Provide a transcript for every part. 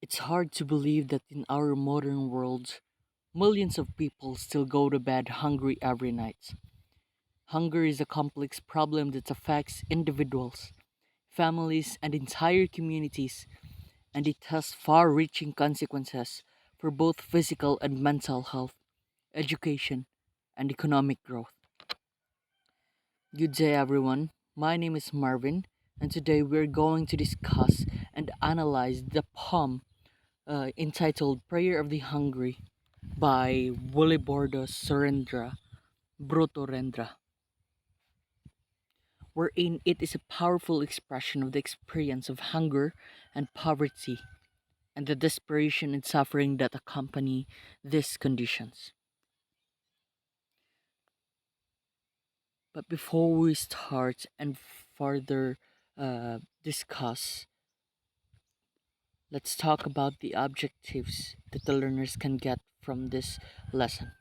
It's hard to believe that in our modern world, millions of people still go to bed hungry every night. Hunger is a complex problem that affects individuals, families, and entire communities, and it has far reaching consequences for both physical and mental health, education, and economic growth. Good day, everyone. My name is Marvin, and today we're going to discuss and analyze the poem entitled Prayer of the Hungry by Willibordo Surendra, Broto Rendra, wherein it is a powerful expression of the experience of hunger and poverty and the desperation and suffering that accompany these conditions. But before we start and further discuss, let's talk about the objectives that the learners can get from this lesson.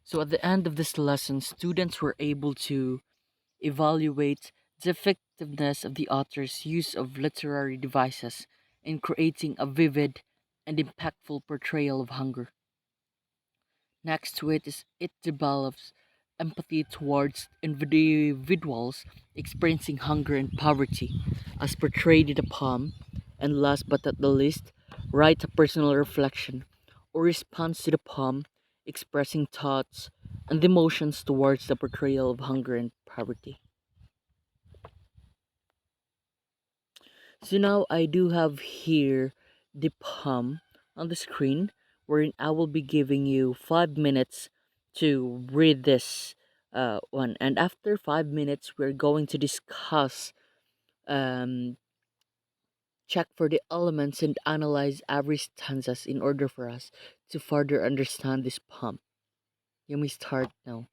So, at the end of this lesson, students were able to evaluate the effectiveness of the author's use of literary devices in creating a vivid and impactful portrayal of hunger. Next to it is it develops empathy towards individuals experiencing hunger and poverty, as portrayed in the poem. And last but not the least, write a personal reflection or response to the poem, expressing thoughts and emotions towards the portrayal of hunger and poverty. So now I do have here the poem on the screen, wherein I will be giving you 5 minutes to read this one. And after 5 minutes, we're going to discuss, um, check for the elements, and analyze every stanzas in order for us to further understand this poem. You may start now.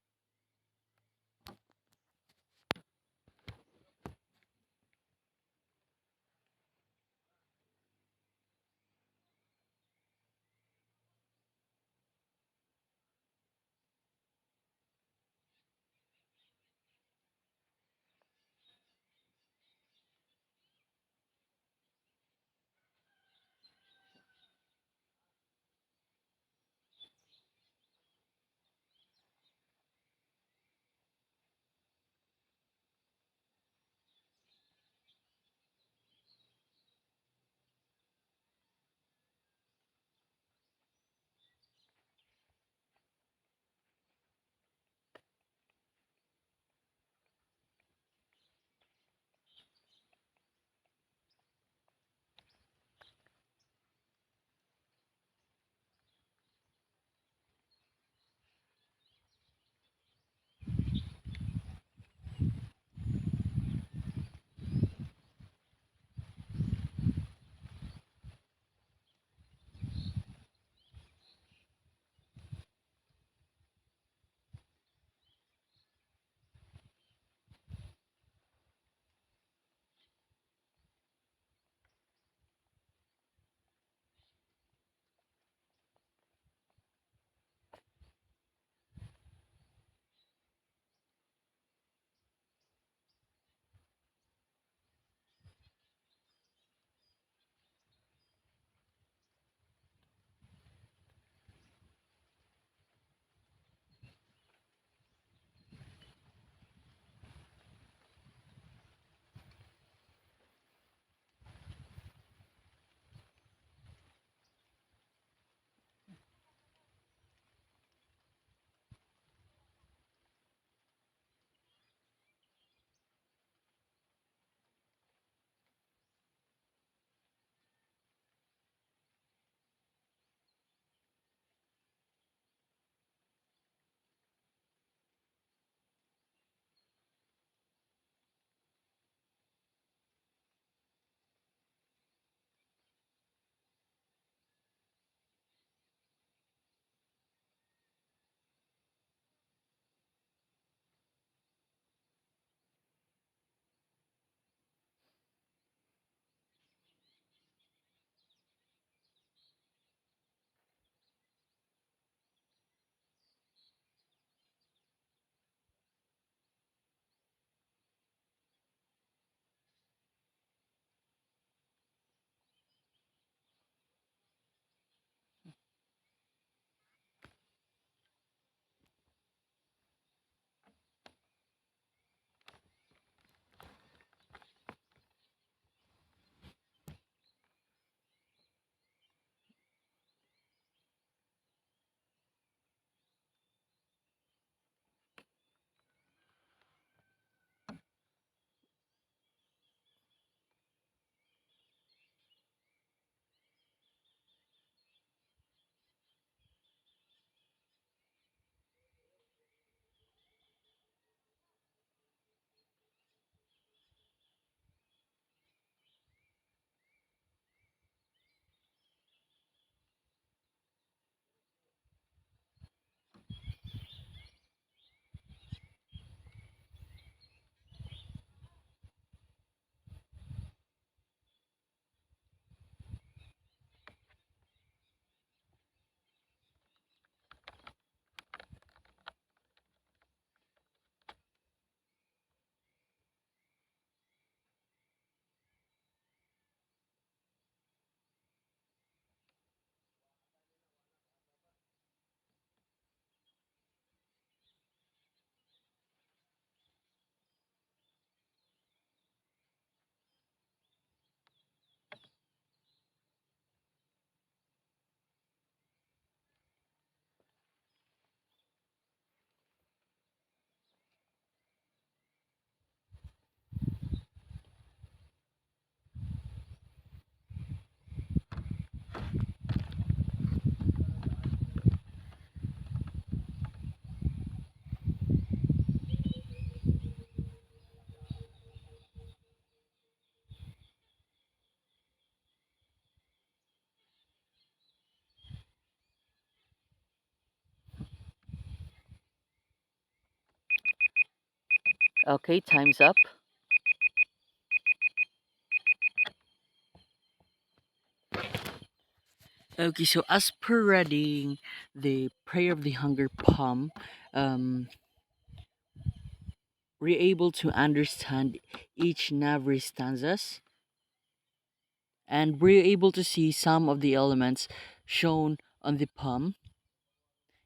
Okay, time's up. Okay, so as per reading the Prayer of the Hunger poem, um, we're able to understand each and every stanzas, and we're able to see some of the elements shown on the poem.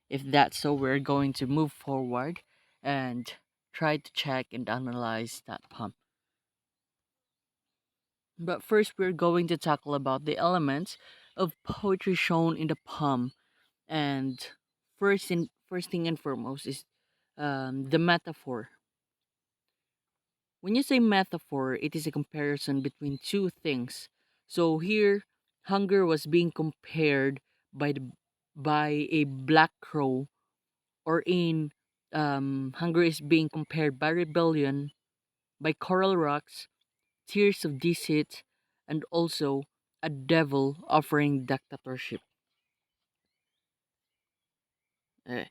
If that's so, we're going to move forward and try to check and analyze that poem. But first, we're going to tackle about the elements of poetry shown in the poem. And first thing and foremost is the metaphor. When you say metaphor, it is a comparison between two things. So here, hunger was being compared by a black crow, or in hunger is being compared by rebellion, by coral rocks, tears of deceit, and also a devil offering dictatorship. Uh,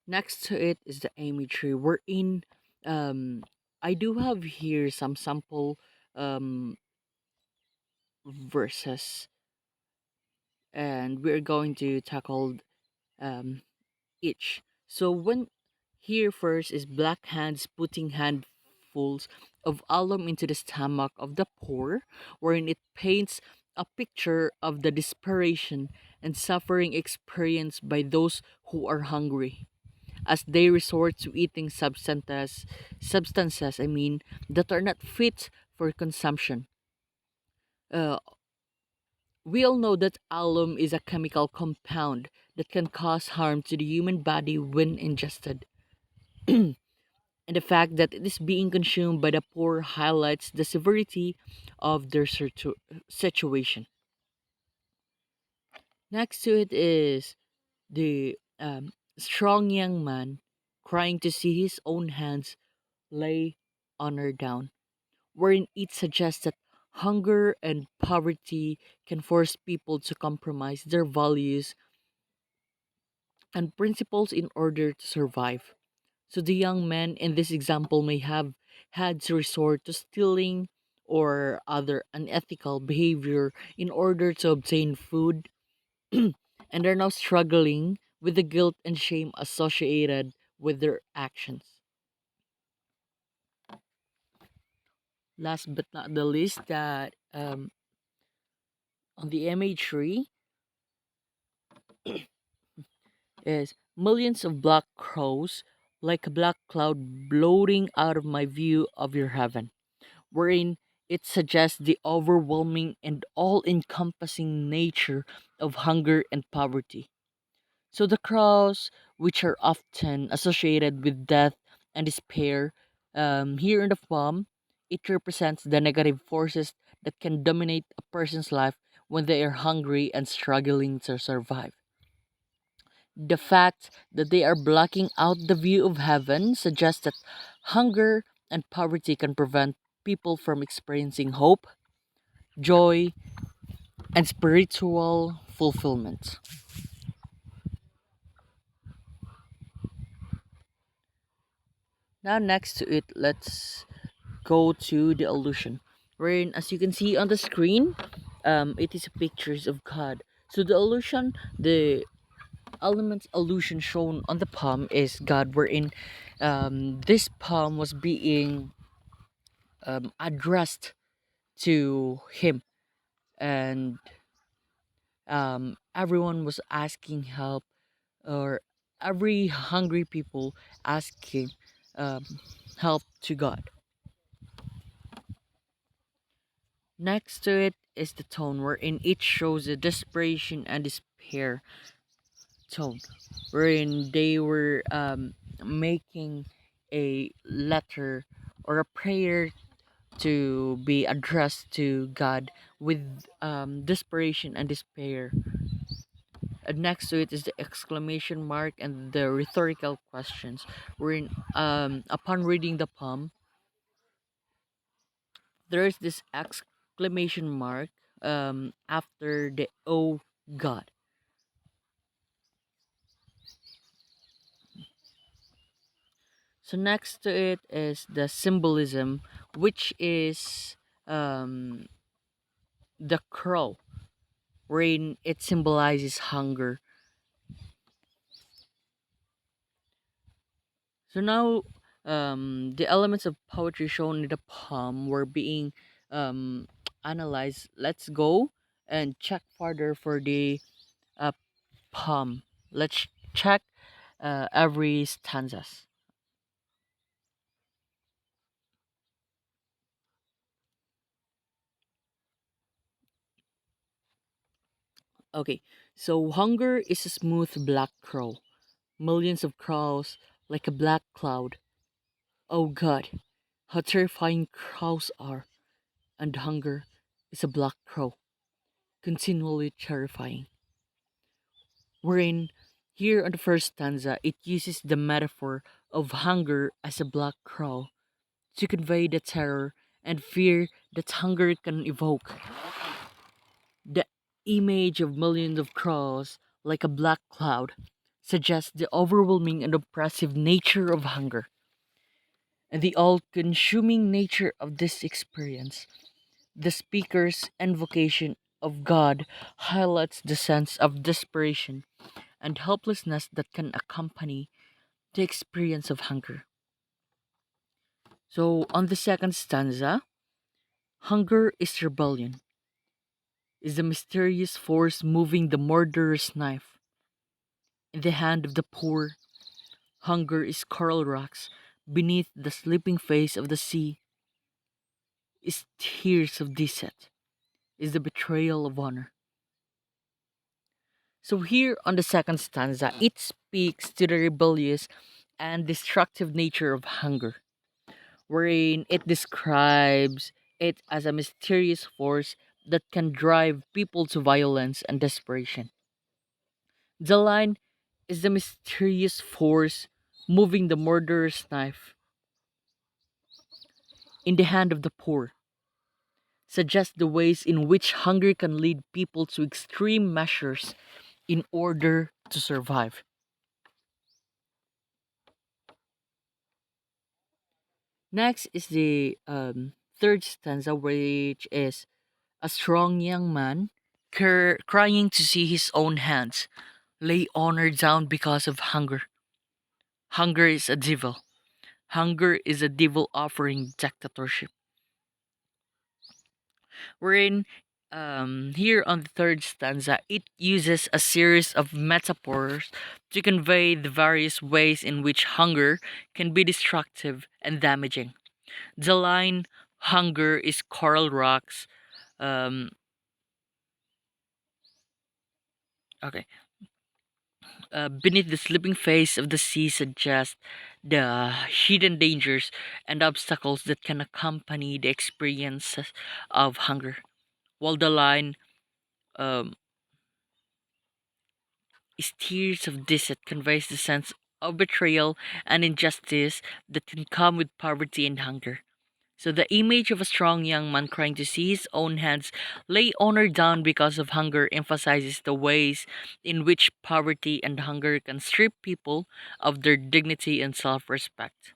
Next to it is the imagery. We're in. I do have here some sample um, verses, and we're going to tackle um, each. So when here first is black hands putting handfuls of alum into the stomach of the poor, wherein it paints a picture of the desperation and suffering experienced by those who are hungry as they resort to eating substances, I mean, that are not fit for consumption. Uh, we all know that alum is a chemical compound that can cause harm to the human body when ingested. And the fact that it is being consumed by the poor highlights the severity of their situation. Next to it is the strong young man crying to see his own hands lay honor down, wherein it suggests that hunger and poverty can force people to compromise their values and principles in order to survive. So the young man in this example may have had to resort to stealing or other unethical behavior in order to obtain food, and are now struggling with the guilt and shame associated with their actions. Last but not the least, that on the MA3 is millions of black crows like a black cloud bloating out of my view of your heaven, wherein it suggests the overwhelming and all encompassing nature of hunger and poverty. So the crows, which are often associated with death and despair, here in the poem, it represents the negative forces that can dominate a person's life when they are hungry and struggling to survive. The fact that they are blocking out the view of heaven suggests that hunger and poverty can prevent people from experiencing hope, joy, and spiritual fulfillment. Now, next to it, let's go to the illusion, wherein, as you can see on the screen, it is pictures of God. So the illusion, the element illusion shown on the palm is God, wherein this palm was being addressed to him, and everyone was asking help, or every hungry people asking um, help to God. Next to it is the tone, wherein it shows a desperation and despair tone, wherein they were making a letter or a prayer to be addressed to God with desperation and despair. And next to it is the exclamation mark and the rhetorical questions. Wherein, upon reading the poem, there is this exclamation mark after the "Oh God." So next to it is the symbolism, which is um, the crow, wherein it symbolizes hunger. So now, the elements of poetry shown in the poem were being um, analyzed. Let's go and check further for the uh, poem. Let's check every stanzas. Okay, so hunger is a smooth black crow. Millions of crows like a black cloud. Oh God, how terrifying crows are. And hunger is a black crow, continually terrifying. Wherein, here on the first stanza, it uses the metaphor of hunger as a black crow to convey the terror and fear that hunger can evoke. The image of millions of crows like a black cloud suggests the overwhelming and oppressive nature of hunger and the all consuming nature of this experience. The speaker's invocation of God highlights the sense of desperation and helplessness that can accompany the experience of hunger. So, on the second stanza, hunger is rebellion, is the mysterious force moving the murderous knife. In the hand of the poor, hunger is coral rocks beneath the sleeping face of the sea, is tears of deceit, is the betrayal of honor. So here on the second stanza, it speaks to the rebellious and destructive nature of hunger, wherein it describes it as a mysterious force that can drive people to violence and desperation. The line is the mysterious force moving the murderous knife in the hand of the poor suggests the ways in which hunger can lead people to extreme measures in order to survive. Next is the third stanza, which is a strong young man crying to see his own hands lay honor down because of hunger. Hunger is a devil. Hunger is a devil offering dictatorship. Wherein, here on the third stanza, it uses a series of metaphors to convey the various ways in which hunger can be destructive and damaging. The line, hunger is coral rocks. Um, okay. Beneath the sleeping face of the sea suggests the hidden dangers and obstacles that can accompany the experiences of hunger. While the line um, is tears of deceit conveys the sense of betrayal and injustice that can come with poverty and hunger. So the image of a strong young man crying to see his own hands lay honor down because of hunger emphasizes the ways in which poverty and hunger can strip people of their dignity and self-respect.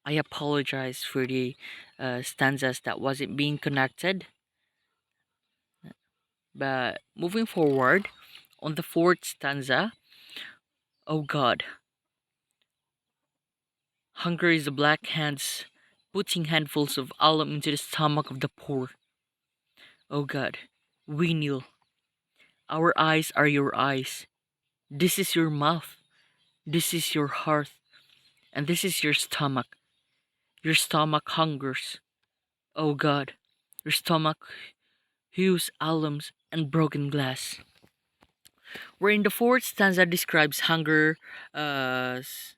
I apologize for the stanzas that wasn't being connected, but moving forward on the fourth stanza, oh God, hunger is the black hands putting handfuls of alum into the stomach of the poor. Oh God, we kneel. Our eyes are your eyes. This is your mouth. This is your heart. And this is your stomach. Your stomach hungers. Oh God, your stomach hews alums and broken glass. Wherein the fourth stanza describes hunger as,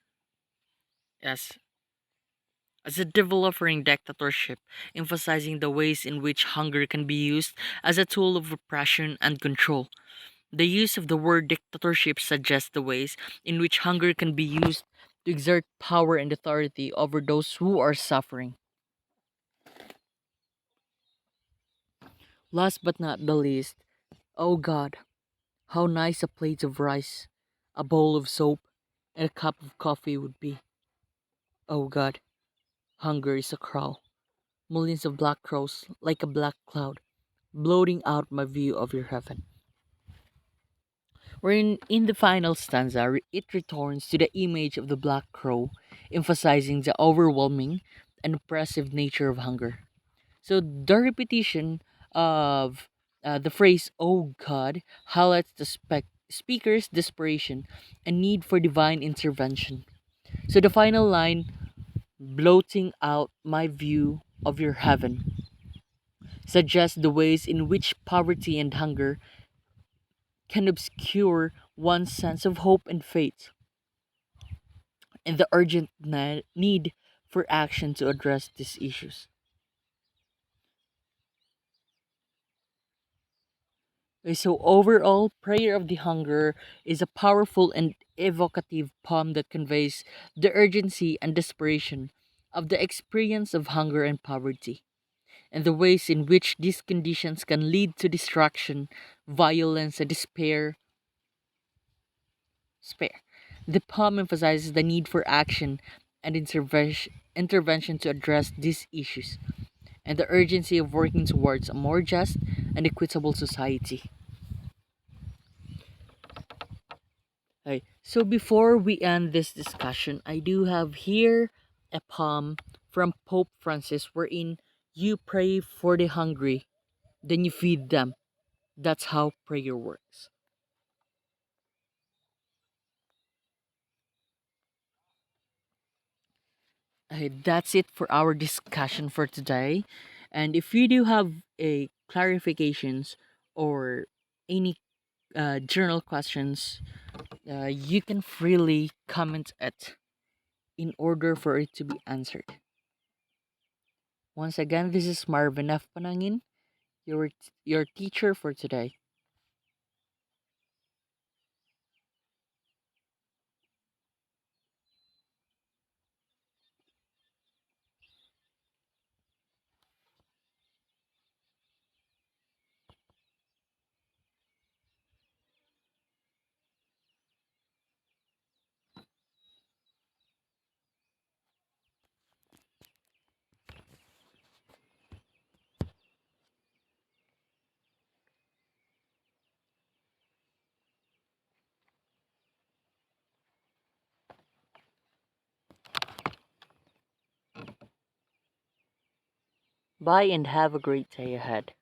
as a devil offering dictatorship, emphasizing the ways in which hunger can be used as a tool of repression and control. The use of the word dictatorship suggests the ways in which hunger can be used to exert power and authority over those who are suffering. Last but not the least, oh God, how nice a plate of rice, a bowl of soap, and a cup of coffee would be. Oh God, hunger is a crow. Millions of black crows, like a black cloud, blotting out my view of your heaven. Wherein, in the final stanza, it returns to the image of the black crow, emphasizing the overwhelming and oppressive nature of hunger. So the repetition of the phrase "Oh God" highlights the speaker's desperation and need for divine intervention. So the final line, "blotting out my view of your heaven," suggests the ways in which poverty and hunger can obscure one's sense of hope and faith, and the urgent need for action to address these issues. So, overall, Prayer of the Hunger is a powerful and evocative poem that conveys the urgency and desperation of the experience of hunger and poverty, and the ways in which these conditions can lead to destruction, violence, and despair. The poem emphasizes the need for action and intervention to address these issues, and the urgency of working towards a more just and equitable society. Right. So before we end this discussion, I do have here a poem from Pope Francis wherein you pray for the hungry, then you feed them. That's how prayer works. That's it for our discussion for today. And if you do have a clarifications or any journal questions, you can freely comment it in order for it to be answered. Once again, this is Marvin F. Panangin, your teacher for today. Bye and have a great day ahead.